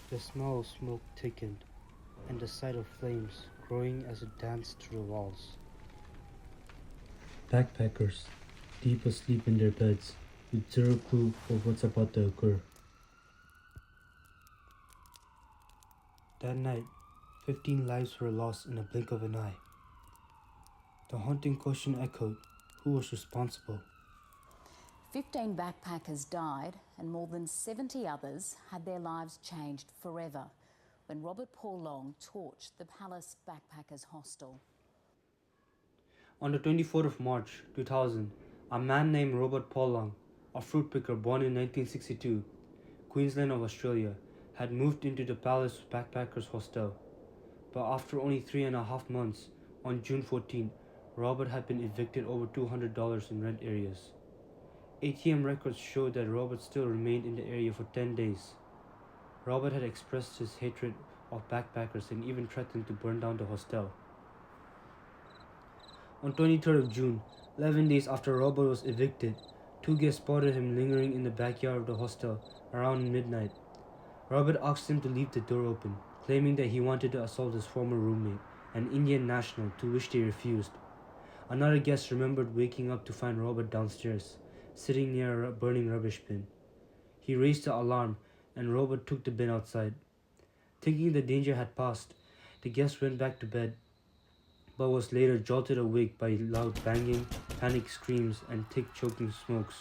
The smell of smoke thickened, and the sight of flames growing as it danced through the walls. Backpackers, deep asleep in their beds, with zero clue of what's about to occur. That night, 15 lives were lost in a blink of an eye. The haunting question echoed: who was responsible? 15 backpackers died and more than 70 others had their lives changed forever when Robert Paul Long torched the Palace Backpackers Hostel. On the 24th of March 2000, a man named Robert Paul Long, a fruit picker born in 1962, Queensland of Australia, had moved into the Palace Backpackers Hostel. But after only 3.5 months, on June 14, Robert had been evicted over $200 in rent areas. ATM records showed that Robert still remained in the area for 10 days. Robert had expressed his hatred of backpackers and even threatened to burn down the hostel. On 23rd of June, 11 days after Robert was evicted, two guests spotted him lingering in the backyard of the hostel around midnight. Robert asked him to leave the door open, claiming that he wanted to assault his former roommate, an Indian national, to which they refused. Another guest remembered waking up to find Robert downstairs, sitting near a burning rubbish bin. He raised the alarm, and Robert took the bin outside. Thinking the danger had passed, the guest went back to bed, but was later jolted awake by loud banging, panic screams, and thick choking smokes.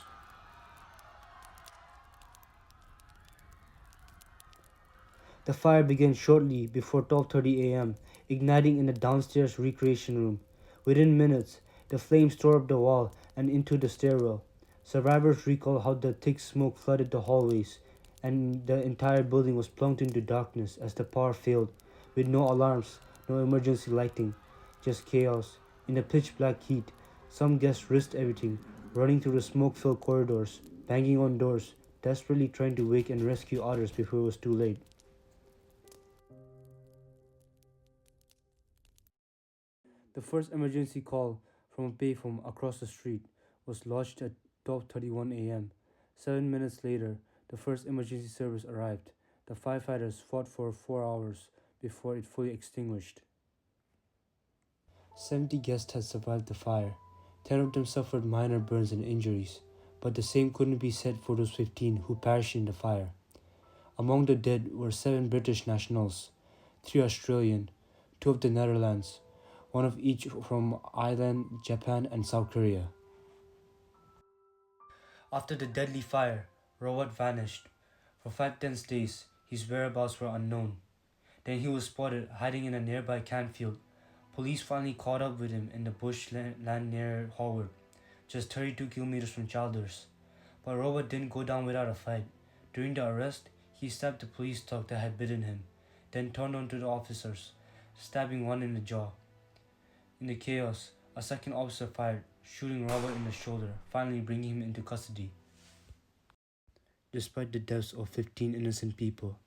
The fire began shortly before 12:30 a.m., igniting in the downstairs recreation room. Within minutes, the flames tore up the wall and into the stairwell. Survivors recall how the thick smoke flooded the hallways, and the entire building was plunged into darkness as the power failed, with no alarms, no emergency lighting, just chaos. In the pitch black heat, some guests risked everything, running through the smoke filled corridors, banging on doors, desperately trying to wake and rescue others before it was too late. The first emergency call from a payphone across the street was lodged at 12:31 a.m. 7 minutes later, the first emergency service arrived. The firefighters fought for 4 hours before it fully extinguished. 70 guests had survived the fire. 10 of them suffered minor burns and injuries, but the same couldn't be said for those 15 who perished in the fire. Among the dead were 7 British nationals, 3 Australian, 2 of the Netherlands, 1 of each from Ireland, Japan, and South Korea. After the deadly fire, Robert vanished. For 5 tense days, his whereabouts were unknown. Then he was spotted hiding in a nearby campfield. Police finally caught up with him in the bush land near Howard, just 32 kilometers from Childers. But Robert didn't go down without a fight. During the arrest, he stabbed the police dog that had bitten him, then turned onto the officers, stabbing one in the jaw. In the chaos, a second officer fired, shooting Robert in the shoulder, finally bringing him into custody. Despite the deaths of 15 innocent people,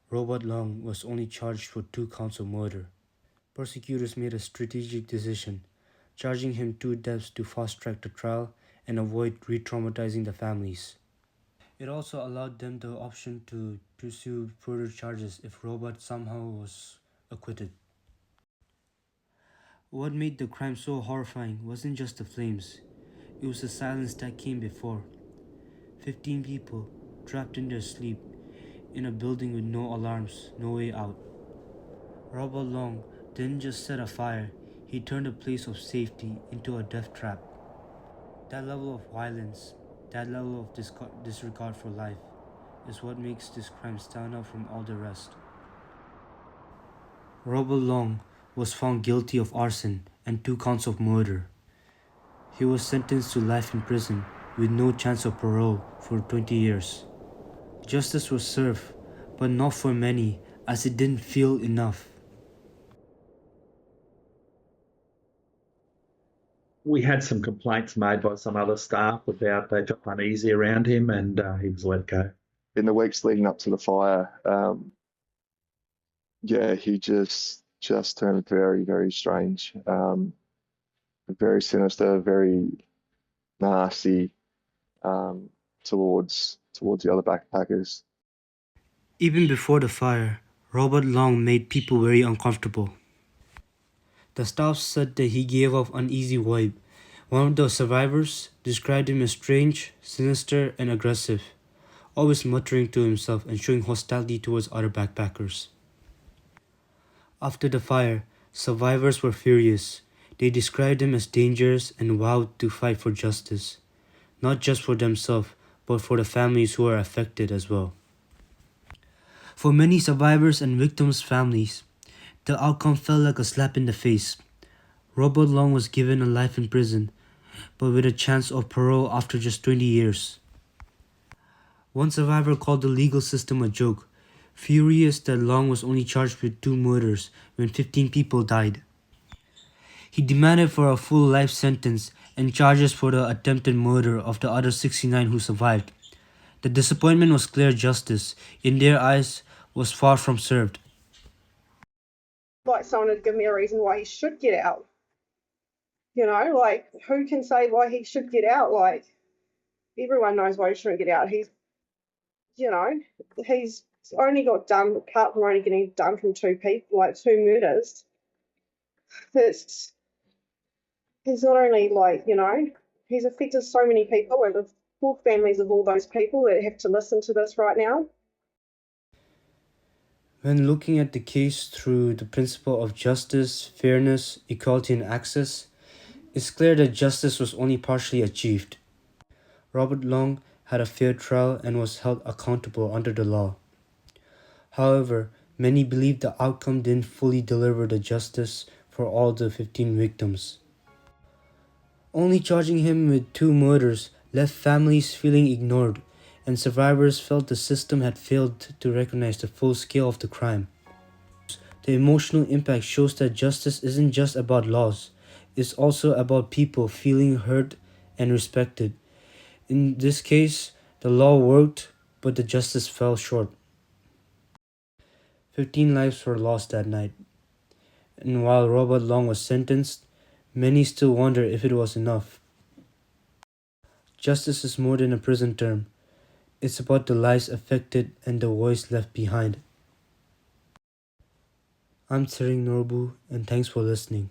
Robert Long was only charged for 2 counts of murder. Prosecutors made a strategic decision, charging him 2 deaths to fast-track the trial and avoid re-traumatizing the families. It also allowed them the option to pursue further charges if Robert somehow was acquitted. What made the crime so horrifying wasn't just the flames, it was the silence that came before. 15 people, trapped in their sleep, in a building with no alarms, no way out. Robert Long didn't just set a fire, he turned a place of safety into a death trap. That level of violence, that level of disregard for life, is what makes this crime stand out from all the rest. Robert Long was found guilty of arson and 2 counts of murder. He was sentenced to life in prison with no chance of parole for 20 years. Justice was served, but not for many, as it didn't feel enough. We had some complaints made by some other staff about they felt uneasy around him, and he was let go. In the weeks leading up to the fire, he just turned very, very strange, very sinister, very nasty towards the other backpackers. Even before the fire, Robert Long made people very uncomfortable. The staff said that he gave off uneasy vibe. One of the survivors described him as strange, sinister, and aggressive, always muttering to himself and showing hostility towards other backpackers. After the fire, survivors were furious. They described him as dangerous and vowed to fight for justice, not just for themselves, but for the families who are affected as well. For many survivors and victims' families, the outcome felt like a slap in the face. Robert Long was given a life in prison, but with a chance of parole after just 20 years. One survivor called the legal system a joke, furious that Long was only charged with 2 murders when 15 people died. He demanded for a full life sentence and charges for the attempted murder of the other 69 who survived. The disappointment was clear justice, in their eyes, was far from served. Like someone to give me a reason why he should get out. You know, like, who can say why he should get out? Like, everyone knows why he shouldn't get out. He's only got done, apart from only getting done from 2 people, like 2 murders. He's not only he's affected so many people and the full families of all those people that have to listen to this right now. When looking at the case through the principle of justice, fairness, equality, and access, it's clear that justice was only partially achieved. Robert Long had a fair trial and was held accountable under the law. However, many believe the outcome didn't fully deliver the justice for all the 15 victims. Only charging him with 2 murders left families feeling ignored, and survivors felt the system had failed to recognize the full scale of the crime. The emotional impact shows that justice isn't just about laws, it's also about people feeling heard and respected. In this case, the law worked, but the justice fell short. 15 lives were lost that night, and while Robert Long was sentenced, many still wonder if it was enough. Justice is more than a prison term. It's about the lives affected and the voice left behind. I'm Tsering Norbu, and thanks for listening.